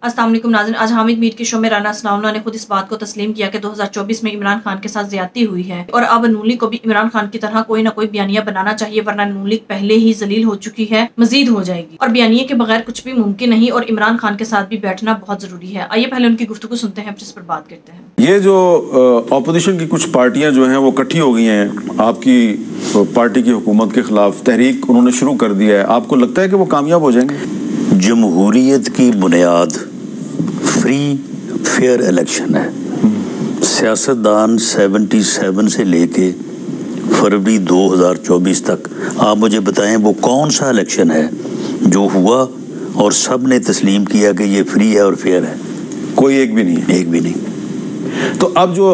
अस्सलाम वालेकुम नाज़रीन, आज हामिद मीर के शो में राना सनाउल्लाह ने खुद इस बात को तस्लीम किया कि 2024 में इमरान खान के साथ ज्यादती हुई है और अब नून लीग को भी इमरान खान की तरह कोई ना कोई बयानिया बनाना चाहिए, वरना नून लीग पहले ही जलील हो चुकी है, मजीद हो जाएगी और बयानिया के बगैर कुछ भी मुमकिन नहीं और इमरान खान के साथ भी बैठना बहुत जरूरी है। आइए पहले उनकी गुफ्तगू सुनते हैं, जिस पर बात करते हैं। ये जो ऑपोजिशन की कुछ पार्टियां जो हैं वो इकट्ठी हो गई हैं आपकी पार्टी की हुकूमत के खिलाफ, तहरीक उन्होंने शुरू कर दिया है, आपको लगता है कि वो कामयाब हो जाएंगे? जमहूरियत की बुनियाद फ्री फेयर इलेक्शन है। सियासतदान 77 से लेके फरवरी 2024 तक आप मुझे बताएं वो कौन सा इलेक्शन है जो हुआ और सब ने तस्लीम किया कि ये फ्री है और फेयर है? कोई एक भी नहीं है। एक भी नहीं। तो अब जो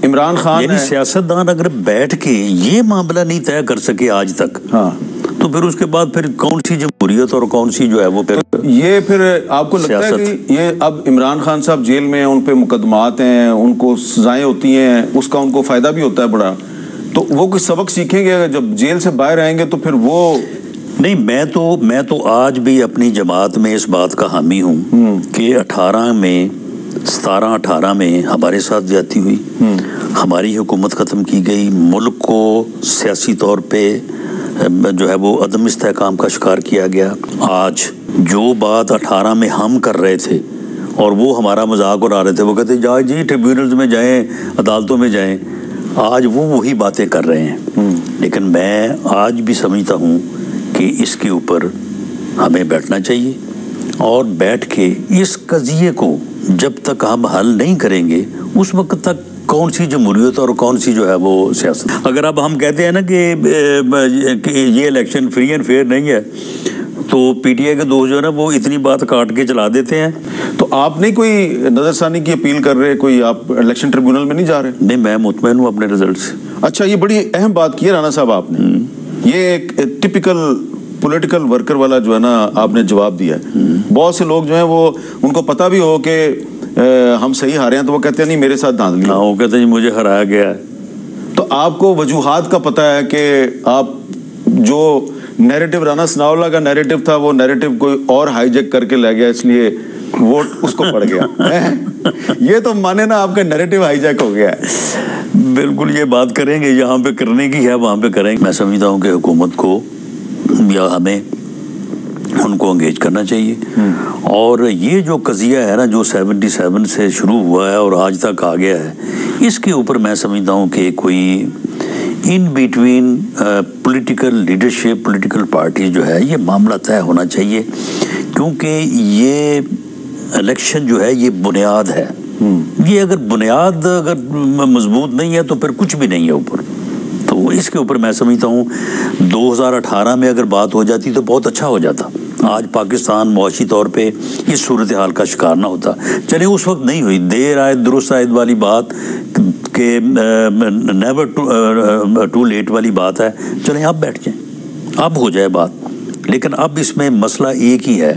इमरान खान यानी सियासतदान अगर बैठ के ये मामला नहीं तय कर सके आज तक, हाँ, तो फिर उसके बाद फिर कौन सी जमहूरियत और कौन सी जो है वो फिर तो ये फिर आपको लगता है कि ये अब इमरान खान साहब जेल में हैं, उन पे मुकदमात हैं, उनको सजाएं होती हैं, उसका उनको फायदा भी होता है बड़ा, तो वो कुछ सबक सीखेंगे जब जेल से बाहर आएंगे तो फिर वो नहीं। मैं तो आज भी अपनी जमात में इस बात का हामी हूँ कि 17-18 में हमारे साथ ज्यादती हुई, हमारी हुकूमत ख़त्म की गई, मुल्क को सियासी तौर पे जो है वो अदम इस्तेहकाम का शिकार किया गया। आज जो बात 18 में हम कर रहे थे और वो हमारा मजाक उड़ा रहे थे, वो कहते जाए जी ट्रिब्यूनल्स में जाएं, अदालतों में जाएं, आज वो वही बातें कर रहे हैं। लेकिन मैं आज भी समझता हूँ कि इसके ऊपर हमें बैठना चाहिए और बैठ के इस कज़िये को जब तक हम हल नहीं करेंगे उस वक्त तक कौन सी जमहूरियत और कौन सी जो है वो सियासत। अगर अब हम कहते हैं ना कि ये इलेक्शन फ्री एंड फेयर नहीं है, तो पीटीआई के दोस्त जो है ना वो इतनी बात काट के चला देते हैं। तो आप नहीं कोई नजरसानी की अपील कर रहे, कोई आप इलेक्शन ट्रिब्यूनल में नहीं जा रहे? नहीं, मैं मुतमईन हूँ अपने रिजल्ट से। अच्छा, ये बड़ी अहम बात की है राना साहब आपने, ये एक टिपिकल पॉलिटिकल वर्कर वाला जो है ना आपने जवाब दिया है। बहुत से लोग जो है वो उनको पता भी हो कि हम सही हारे हैं तो वो कहते हैं नहीं मेरे साथ धांधली, वो कहते हैं मुझे हराया गया है। तो आपको वजूहात का पता है कि आप जो नैरेटिव राना सनाउल्लाह का नैरेटिव था वो नैरेटिव कोई और हाईजैक करके ले गया, इसलिए वोट उसको पड़ गया। ये तो माने ना आपका नैरेटिव हाईजैक हो गया है। बिल्कुल, ये बात करेंगे, यहाँ पे करने की है वहाँ पे करेंगे। मैं समझता हूँ कि हुकूमत को या हमें उनको एंगेज करना चाहिए और ये जो कज़िया है ना जो 77 से शुरू हुआ है और आज तक आ गया है, इसके ऊपर मैं समझता हूँ कि कोई in between political leadership, political party जो है ये मामला तय होना चाहिए, क्योंकि ये इलेक्शन जो है ये बुनियाद है। ये अगर बुनियाद अगर मजबूत नहीं है तो फिर कुछ भी नहीं है ऊपर। तो इसके ऊपर मैं समझता हूँ 2018 में अगर बात हो जाती तो बहुत अच्छा हो जाता। आज पाकिस्तान मुआशी तौर पे इस सूरत हाल का शिकार ना होता। चले उस वक्त नहीं हुई, देर आए दुरुस्त आयद वाली बात के नेवर टू लेट वाली बात है। चले आप बैठ जाएं, अब हो जाए बात। लेकिन अब इसमें मसला एक ही है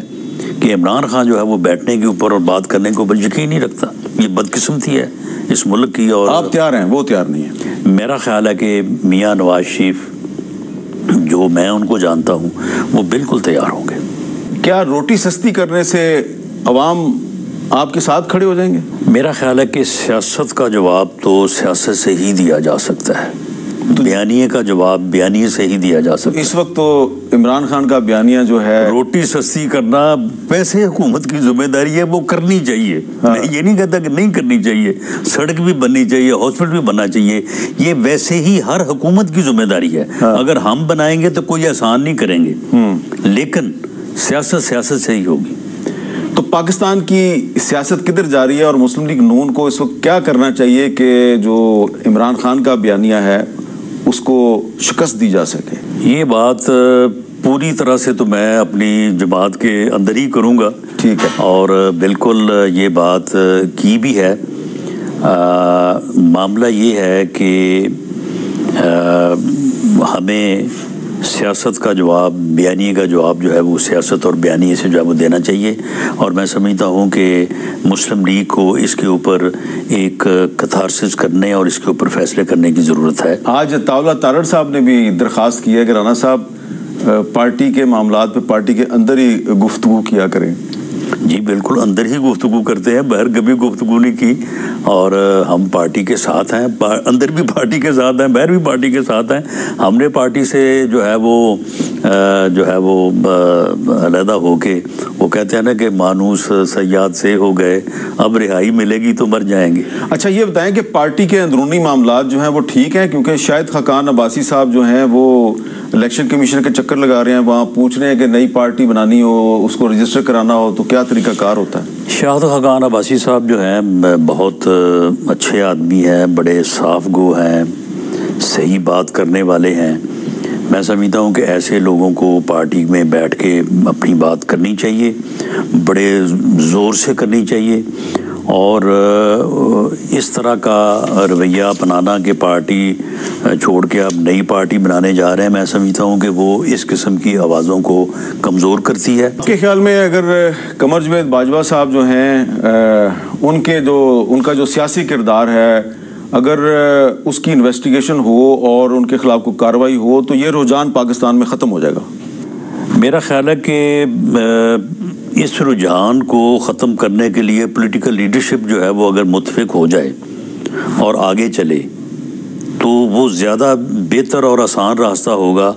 कि इमरान खान जो है वो बैठने के ऊपर और बात करने के ऊपर यकीन नहीं रखता। ये बदकिस्मती है इस मुल्क की। और आप तैयार हैं, वो तैयार नहीं है। मेरा ख्याल है कि मियाँ नवाज शरीफ जो मैं उनको जानता हूँ वो बिल्कुल तैयार होंगे। क्या रोटी सस्ती करने से अवाम आपके साथ खड़े हो जाएंगे? मेरा ख्याल है कि सियासत का जवाब तो सियासत से ही दिया जा सकता है, तो बयानिए का जवाब बयानिए से ही दिया जा सकता है। इस वक्त तो इमरान खान का बयानिया जो है रोटी सस्ती करना वैसे हुकूमत की जिम्मेदारी है, वो करनी चाहिए। हाँ। मैं ये नहीं कहता कि नहीं करनी चाहिए, सड़क भी बननी चाहिए, हॉस्पिटल भी बनना चाहिए, ये वैसे ही हर हुकूमत की जिम्मेदारी है। हाँ। अगर हम बनाएंगे तो कोई आसान नहीं करेंगे, लेकिन सियासत से ही होगी। तो पाकिस्तान की सियासत किधर जा रही है और मुस्लिम लीग नून को इस वक्त क्या करना चाहिए कि जो इमरान खान का बयानिया है उसको शिकस्त दी जा सके? ये बात पूरी तरह से तो मैं अपनी जमात के अंदर ही करूँगा। ठीक है। और बिल्कुल ये बात की भी है। मामला ये है कि हमें सियासत का जवाब, बयानिए का जवाब जो है वो सियासत और बयानिए से जो है वो देना चाहिए। और मैं समझता हूँ कि मुस्लिम लीग को इसके ऊपर एक कथारसिस करने और इसके ऊपर फैसले करने की ज़रूरत है। आज तावला तारड़ साहब ने भी दरख्वास्त की है कि राना साहब पार्टी के मामलात पे पार्टी के अंदर ही गुफ्तगू किया करें। जी बिल्कुल, अंदर ही गुफ्तगू करते हैं, बाहर कभी गुफ्तगू नहीं की। और हम पार्टी के साथ हैं, अंदर भी पार्टी के साथ हैं, बाहर भी पार्टी के साथ हैं। हमने पार्टी से जो है वो अलहदा होके, वो कहते हैं ना कि मानूस सयाद से हो गए, अब रिहाई मिलेगी तो मर जाएंगे। अच्छा, ये बताएं कि पार्टी के अंदरूनी मामलात जो हैं वो ठीक हैं? क्योंकि शायद खाकान अब्बासी साहब जो हैं वो इलेक्शन कमीशन के चक्कर लगा रहे हैं, वहाँ पूछ रहे हैं कि नई पार्टी बनानी हो, उसको रजिस्टर कराना हो तो क्या तरीकाकार होता है? शाहिद खाकान अब्बासी साहब जो हैं बहुत अच्छे आदमी हैं, बड़े साफ गो हैं, सही बात करने वाले हैं। मैं समझता हूँ कि ऐसे लोगों को पार्टी में बैठ के अपनी बात करनी चाहिए, बड़े ज़ोर से करनी चाहिए। और इस तरह का रवैया अपनाना कि पार्टी छोड़ के अब नई पार्टी बनाने जा रहे हैं, मैं समझता हूँ कि वो इस किस्म की आवाज़ों को कमज़ोर करती है। आपके ख्याल में अगर कमर जवेद बाजवा साहब जो हैं उनका जो सियासी किरदार है, अगर उसकी इन्वेस्टिगेशन हो और उनके खिलाफ कोई कार्रवाई हो तो ये रुझान पाकिस्तान में ख़त्म हो जाएगा? मेरा ख्याल है कि इस रुझान को ख़त्म करने के लिए पॉलिटिकल लीडरशिप जो है वो अगर मुत्तफिक हो जाए और आगे चले तो वो ज़्यादा बेहतर और आसान रास्ता होगा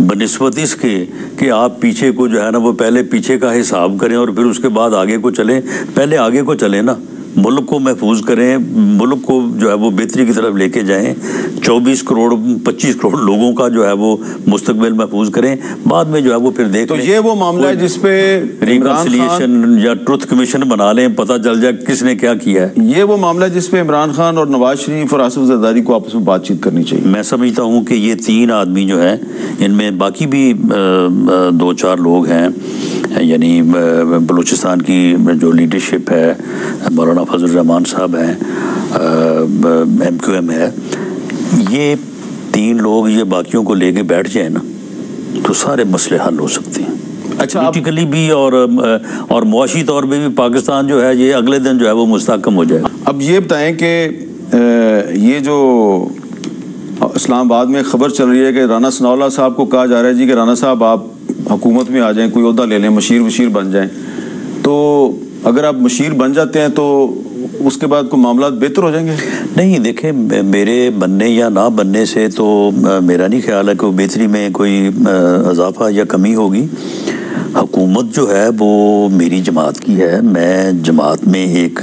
बनिस्बत इसके कि आप पीछे को जो है ना वो पहले पीछे का हिसाब करें और फिर उसके बाद आगे को चलें। पहले आगे को चलें ना, मुल्क को महफूज करें, मुल्क को जो है वो बेहतरी की तरफ लेके जाएं, 24 करोड़ 25 करोड़ लोगों का जो है वो मुस्तकबिल महफूज करें, बाद में जो है वो फिर देख तो ये वो मामला है जिस पे रिकंसिलिएशन या ट्रुथ कमीशन बना लें, पता चल जाए किसने क्या किया है। ये वो मामला है जिस पे इमरान खान और नवाज शरीफ और आसिफ जरदारी को आपस में बातचीत करनी चाहिए। मैं समझता हूँ कि ये 3 आदमी जो हैं, इनमें बाकी भी 2-4 लोग हैं, यानी बलूचिस्तान की जो लीडरशिप है, मौलाना फजल रहमान साहब हैं, MQM है, ये 3 लोग ये बाकियों को लेके बैठ जाए ना तो सारे मसले हल हो सकते हैं। अच्छा, पॉलिटिकली भी और मुआशी तौर पे भी पाकिस्तान जो है ये अगले दिन जो है वो मुस्तहकम हो जाएगा। अब ये बताएं कि ये जो इस्लामाबाद में खबर चल रही है कि राना सनाउल्लाह साहब को कहा जा रहा है जी कि राना साहब आप हुकूमत में आ जाएं, कोई ओहदा ले लें, मशीर बन जाएं, तो अगर आप मशीर बन जाते हैं तो उसके बाद कोई मामला बेहतर हो जाएंगे? नहीं, देखें, मेरे बनने या ना बनने से तो मेरा नहीं ख्याल है कि बेहतरी में कोई इजाफा या कमी होगी। हुकूमत जो है वो मेरी जमात की है, मैं जमात में एक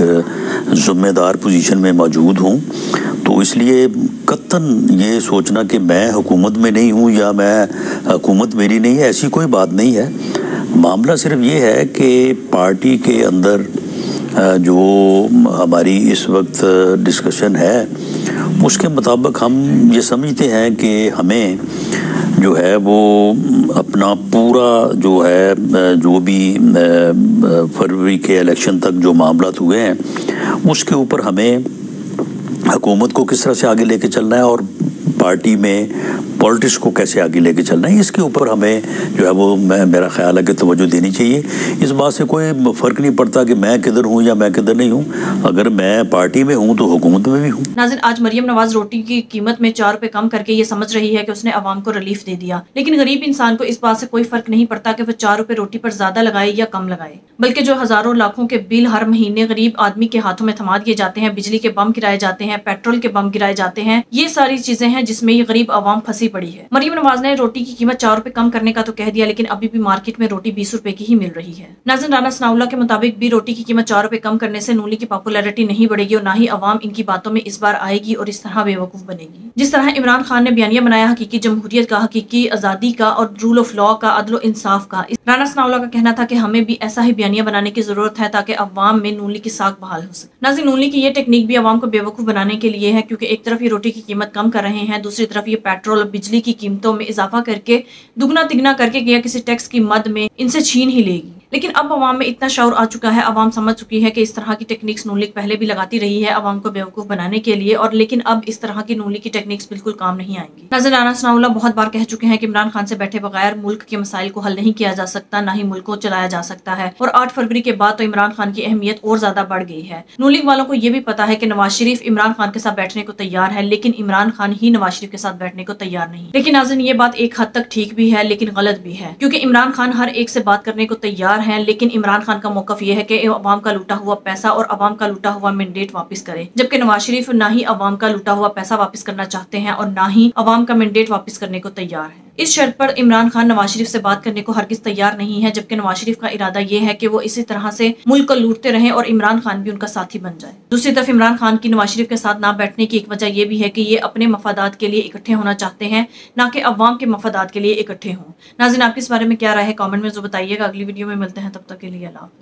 ज़िम्मेदार पोजीशन में मौजूद हूँ, तो इसलिए कतन ये सोचना कि मैं हुकूमत में नहीं हूँ या मैं हुकूमत मेरी नहीं है, ऐसी कोई बात नहीं है। मामला सिर्फ ये है कि पार्टी के अंदर जो हमारी इस वक्त डिस्कशन है उसके मुताबिक हम ये समझते हैं कि हमें जो है वो अपना पूरा जो है जो भी फरवरी के इलेक्शन तक जो मामला हुए हैं उसके ऊपर हमें हुकूमत को किस तरह से आगे लेके चलना है और पार्टी में पॉलिटिक्स को कैसे आगे लेके चलना है, इसके ऊपर हमें जो है वो मेरा ख्याल है कि तवज्जो देनी चाहिए। इस बात से कोई फ़र्क नहीं पड़ता कि मैं किधर हूँ या मैं किधर नहीं हूँ, अगर मैं पार्टी में हूँ तो हुकूमत में भी हूँ। नाज़रीन, आज मरियम नवाज रोटी की कीमत में 4 रुपए कम करके ये समझ रही है कि उसने अवाम को रिलीफ दे दिया, लेकिन गरीब इंसान को इस बात से कोई फर्क नहीं पड़ता कि वो 4 रुपए रोटी पर ज्यादा लगाए या कम लगाए, बल्कि जो हजारों लाखों के बिल हर महीने गरीब आदमी के हाथों में थमा दिए जाते हैं, बिजली के बम गिराए जाते हैं, पेट्रोल के बम गिराए जाते हैं, ये सारी चीजें हैं जिसमें ये गरीब आवाम फंसी पड़ी है। मरियम नवाज ने रोटी की कीमत 4 रुपए कम करने का तो कह दिया, लेकिन अभी भी मार्केट में रोटी 20 रुपए की ही मिल रही है। नाज़रीन, राना सनाउल्लाह के मुताबिक भी रोटी की कीमत 4 रुपए कम करने से नूली की पॉपुलैरिटी नहीं बढ़ेगी और ना ही अवाम इनकी बातों में इस बार आएगी और इस तरह बेवकूफ बनेगी। जिस तरह इमरान खान ने बयानिया बनाया हकीकी जमहूरियत का, हकीकी आजादी का और रूल ऑफ लॉ का, अदल इंसाफ का, राना सनाउल्लाह का कहना था कि हमें भी ऐसा ही बयानिया बनाने की जरूरत है ताकि अवाम में नूली की साख बहाल हो सके। नाज़रीन, नूली की ये टेक्निक भी अवाम को बेवकूफ बनाने के लिए है, क्योंकि एक तरफ ये रोटी की कीमत कम कर रहे हैं, दूसरी तरफ ये पेट्रोल और बिजली की कीमतों में इजाफा करके दुगना तिगना करके या किसी टैक्स की मद में इनसे छीन ही लेगी। लेकिन अब अवाम में इतना शौर आ चुका है, अवाम समझ चुकी है कि इस तरह की टेक्निक्स नून लीग पहले भी लगाती रही है अवाम को बेवकूफ बनाने के लिए, और लेकिन अब इस तरह की नून लीग की टेक्निक्स बिल्कुल काम नहीं आएंगी। नाज़रीन, राना सनाउल्लाह बहुत बार कह चुके हैं कि इमरान खान से बैठे बगैर मुल्क के मसाइल को हल नहीं किया जा सकता, ना ही मुल्क को चलाया जा सकता है, और 8 फरवरी के बाद तो इमरान खान की अहमियत और ज्यादा बढ़ गई है। नून लीग वालों को यह भी पता है कि नवाज शरीफ इमरान खान के साथ बैठने को तैयार है, लेकिन इमरान खान ही नवाज शरीफ के साथ बैठने को तैयार नहीं। लेकिन नाज़रीन, ये बात एक हद तक ठीक भी है लेकिन गलत भी है, क्योंकि इमरान खान हर एक से बात करने को तैयार तैयार हैं, लेकिन इमरान खान का मौकफ ये है कि अवाम का लूटा हुआ पैसा और अवाम का लूटा हुआ मैंडेट वापस करे, जबकि नवाज शरीफ ना ही अवाम का लूटा हुआ पैसा वापस करना चाहते हैं और ना ही अवाम का मैंडेट वापस करने को तैयार है। इस शर्त पर इमरान खान नवाज शरीफ से बात करने को हरगिज तैयार नहीं है, जबकि नवाज शरीफ का इरादा ये है कि वो इसी तरह से मुल्क को लूटते रहें और इमरान खान भी उनका साथी बन जाए। दूसरी तरफ इमरान खान की नवाज शरीफ के साथ ना बैठने की एक वजह ये भी है कि ये अपने मफादात के लिए इकट्ठे होना चाहते हैं, ना कि अवाम के मफादात के लिए इकट्ठे हों। नाज़रीन, आपकी इस बारे में क्या राय है? कमेंट में जो बताइएगा। अगली वीडियो में मिलते हैं, तब तक के लिए अल्लाह हाफ़िज़।